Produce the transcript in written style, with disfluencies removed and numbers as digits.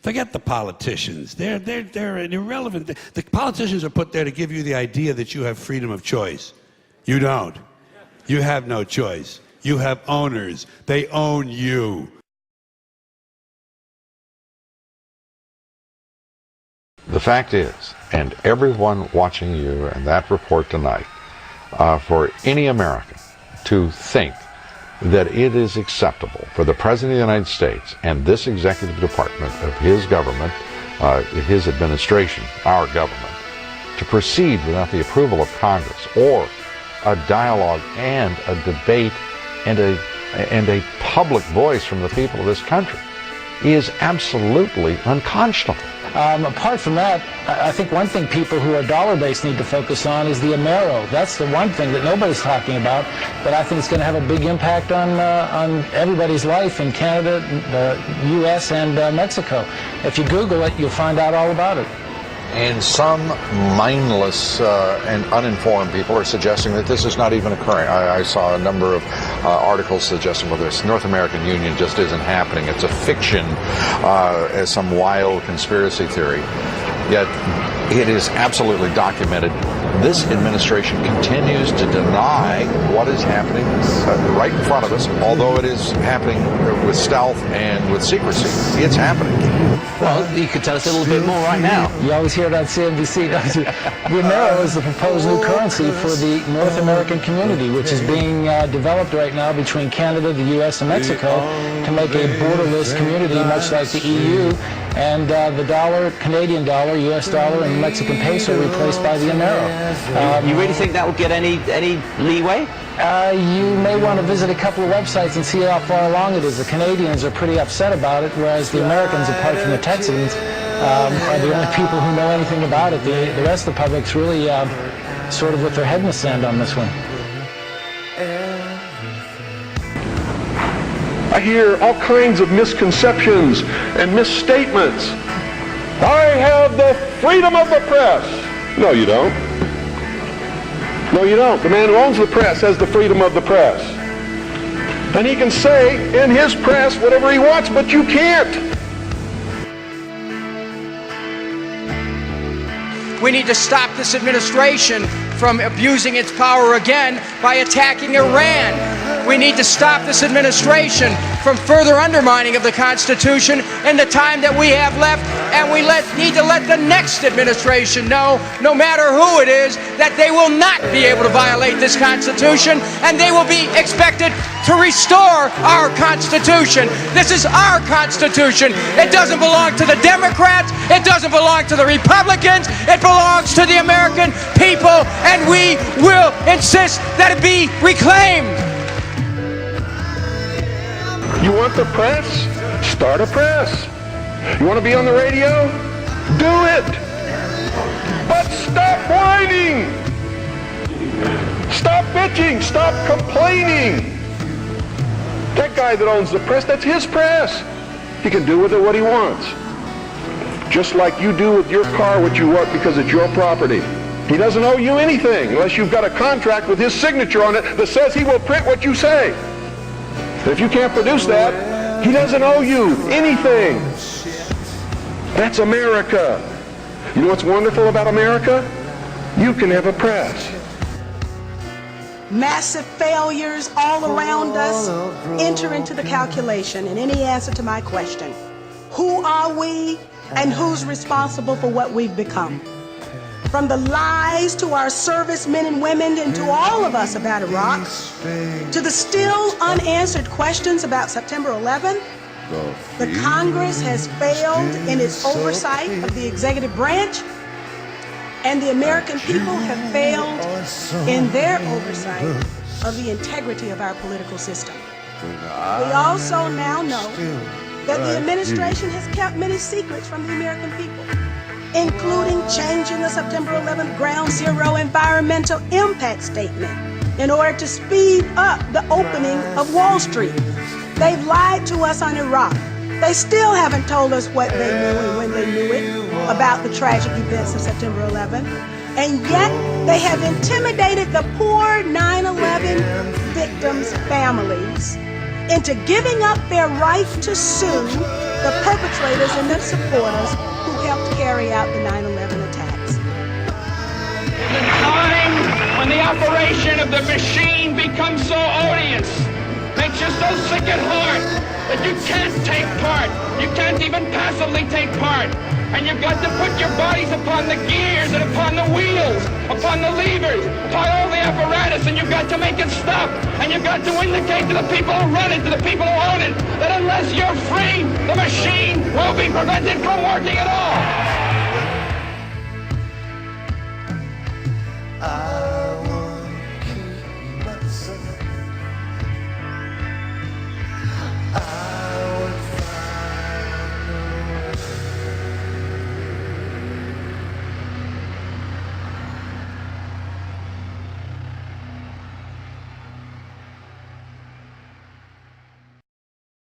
Forget the politicians. They're irrelevant. The politicians are put there to give you the idea that you have freedom of choice. You don't. You have no choice. You have owners. They own you. The fact is, and everyone watching you and that report tonight, for any American to think that it is acceptable for the President of the United States and this executive department of his government, his administration, our government, to proceed without the approval of Congress or a dialogue and a debate and a public voice from the people of this country is absolutely unconscionable. Apart from that, I think one thing people who are dollar-based need to focus on is the Amero. That's the one thing that nobody's talking about, but I think it's going to have a big impact on everybody's life in Canada, the U.S., and Mexico. If you Google it, you'll find out all about it. And some mindless and uninformed people are suggesting that this is not even occurring. I saw a number of articles suggesting, well, this North American Union just isn't happening. It's a fiction, as some wild conspiracy theory. Yet it is absolutely documented. This administration continues to deny what is happening right in front of us, although it is happening with stealth and with secrecy. It's happening. Well, you could tell us a little bit more right now. You always hear it on CNBC, don't you? The Amero is the proposed new currency for the North American community, which is being developed right now between Canada, the U.S., and Mexico to make a borderless community, much like the EU, and the dollar, Canadian dollar, U.S. dollar, and Mexican peso replaced by the Amero. You really think that will get any leeway? You may want to visit a couple of websites and see how far along it is. The Canadians are pretty upset about it, whereas the Americans, apart from the Texans, are the only people who know anything about it. The rest of the public's really sort of with their head in the sand on this one. I hear all kinds of misconceptions and misstatements. I have the freedom of the press. No, you don't. No, you don't. The man who owns the press has the freedom of the press. And he can say in his press whatever he wants, but you can't. We need to stop this administration from abusing its power again by attacking Iran. We need to stop this administration from further undermining of the Constitution in the time that we have left, and we need to let the next administration know, no matter who it is, that they will not be able to violate this Constitution, and they will be expected to restore our Constitution. This is our Constitution. It doesn't belong to the Democrats. It doesn't belong to the Republicans. It belongs to the American people, and we will insist that it be reclaimed. You want the press? Start a press. You want to be on the radio? Do it. But stop whining. Stop bitching. Stop complaining. That guy that owns the press, that's his press. He can do with it what he wants. Just like you do with your car what you want because it's your property. He doesn't owe you anything unless you've got a contract with his signature on it that says he will print what you say. If you can't produce that, he doesn't owe you anything. That's America. You know what's wonderful about America? You can have a press. Massive failures all around us enter into the calculation in any answer to my question. Who are we and who's responsible for what we've become? From the lies to our servicemen and women and to all of us about Iraq, to the still unanswered questions about September 11th, the Congress has failed in its oversight of the executive branch, and the American people have failed in their oversight of the integrity of our political system. We also now know that the administration has kept many secrets from the American people, including changing the September 11th Ground Zero environmental impact statement in order to speed up the opening of Wall Street. They've lied to us on Iraq. They still haven't told us what they knew and when they knew it about the tragic events of September 11th. And yet they have intimidated the poor 9/11 victims' families into giving up their right to sue the perpetrators and their supporters who helped carry out the 9/11 attacks. The time when the operation of the machine becomes so odious, makes you so sick at heart that you can't take part. You can't even passively take part. And you've got to put your bodies upon the gears and upon the wheels, upon the levers, upon all the apparatus, and you've got to make it stop. And you've got to indicate to the people who run it, to the people who own it, that unless you're free, the machine will be prevented from working at all.